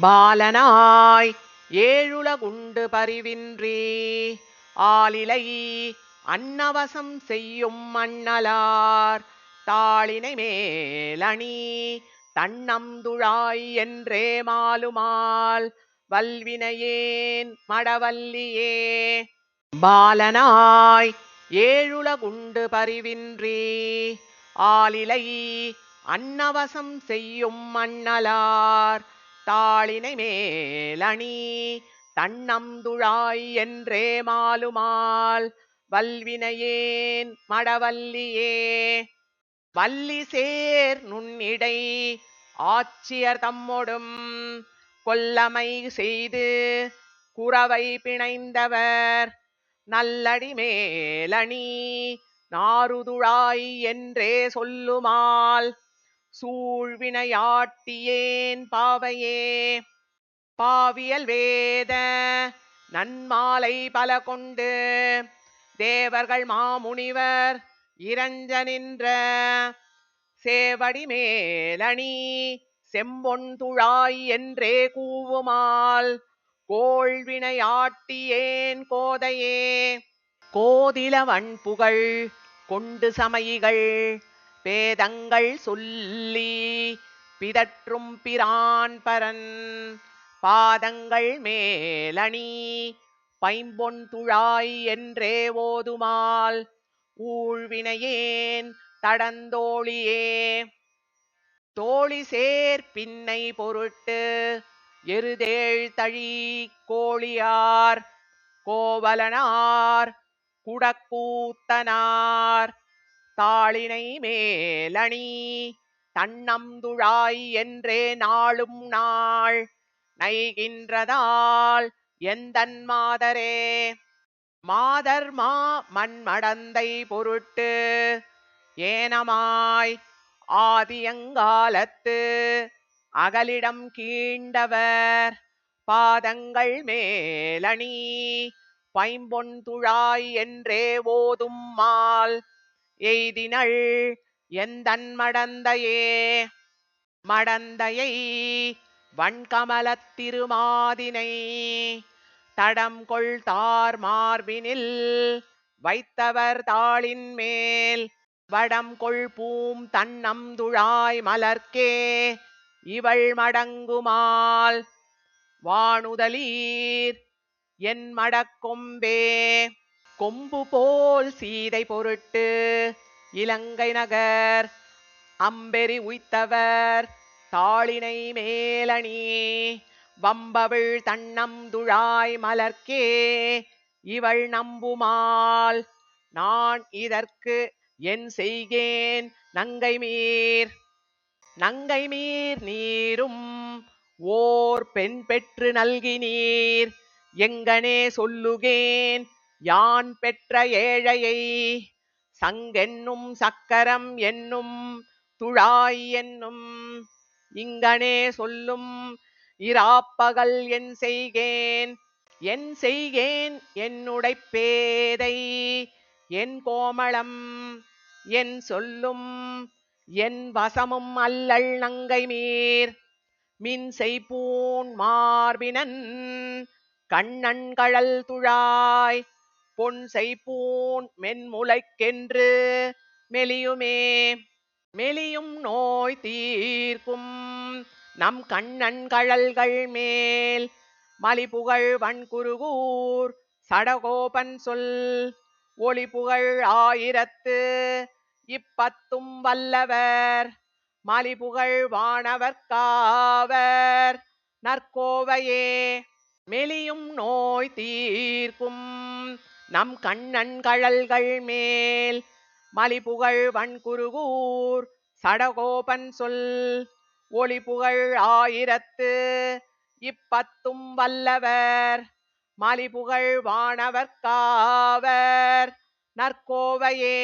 பாலனாய் ஏழுலகுண்டு பரிவின்றி ஆலிலை அன்னவசம் செய்யும் மண்ணலார் தாளினை மேலணி தன்னம்துழாய் என்றே மாலுமால் வல்வினையேன் மடவல்லியே. பாலனாய் ஏழுலகுண்டு பரிவின்றி ஆலிலை அன்னவசம் செய்யும் மண்ணலார் தாளினை மேலணி தன்னம்துழாய் என்றே மாலுமால் வல்வினையேன் மடவல்லியே. வல்லி சேர் நுண்ணிடை ஆட்சியர் தம்மொடும் கொல்லமை செய்து குரவை பிணைந்தவர் நல்லடி மேலணி நாறுதுழாய் என்றே சொல்லுமால் சூழ்வினையாட்டியேன் பாவையே. பாவியல் வேத நன்மாலை பல கொண்டு தேவர்கள் மாமுனிவர் இறஞ்ச நின்ற சேவடி மேலணி செம்பொன் துழாய் என்றே கூவுமால் கோள்வினையாட்டியேன் கோதையே. கோதிலவன் புகழ் கொண்டு சமயிகள் பேதங்கள் சொல்லி பிதற்றும் பிரான் பரன் பாதங்கள் மேலணி பைம்பொன் துழாய் என்றே ஓதுமால் ஊழ்வினையேன் தடந்தோழியே. தோழி சேர் பின்னை பொருட்டு எருதேழ் தழி கோழியார் கோவலனார் குடக்கூத்தனார் தாளினை மேலணி தன்னம்துழாய் என்றே நாளும் நாள் நைகின்றதால் எந்தன் மாதரே. மாதர் மா மண்மடந்தை பொருட்டு ஏனமாய் ஆதியங்காலத்து அகலிடம் கீண்டவர் பாதங்கள் மேலணி பைம்பொன் துழாய் என்றே ஓதும் மால் எய்தினள் எந்தன் மடந்தையே. மடந்தையை வண்கமலத் திருமாதினை தடம் கொள் தார் மார்பினில் வைத்தவர் தாளின் மேல் வடம் கொள் பூம் தன்னம்துழாய் மலர்க்கே இவள் மடங்குமால் வானுதலீர் என் மடக்கொம்பே. கொம்பு போல் சீதை பொருட்டு இலங்கை நகர் அம்பெறி உய்த்தவர் தாளினை மேலணி வம்பவிழ் தன்னம்துழாய் மலர்க்கே இவள் நம்புமால் நான் இதற்கு என் செய்கேன் நங்கைமீர். நங்கைமீர் நீரும் ஓர் பெண் பெற்று நல்கினீர் எங்கனே சொல்லுகேன் யான் பெற்ற ஏழையை. சங்கென்னும் சக்கரம் என்னும் துழாய் என்னும் இங்கனே சொல்லும் இராப்பகல் என் செய்கேன். என் செய்கேன் என்னுடை பேதை என் கோமளம் என் சொல்லும் என் வசமும் அல்லல் நங்கைமீர். மின் செய்பூன் மார்பினன் கண்ணன் கழல் துழாய் பொன் செய்பூன் மென்முலைக்கென்று மெலியுமே. மெலியும் நோய் தீர்க்கும் நம் கண்ணன் கழல்கள் மேல் மலிபுகழ் வன்குருகூர் சடகோபன் சொல் ஒளிபுகழ் ஆயிரத்து இப்பத்தும் வல்லவர் மலிபுகழ் வானவர்காவர் நற்கோவையே. மெலியும் நோய் தீர்க்கும் நம் கண்ணன் கழல்கள் மேல் மலிபுகழ் வன்குருகூர் சடகோபன் சொல் ஒளிபுகழ் ஆயிரத்து இப்பத்தும் வல்லவர் மலிபுகழ் வானவர்காவர் நற்கோவையே.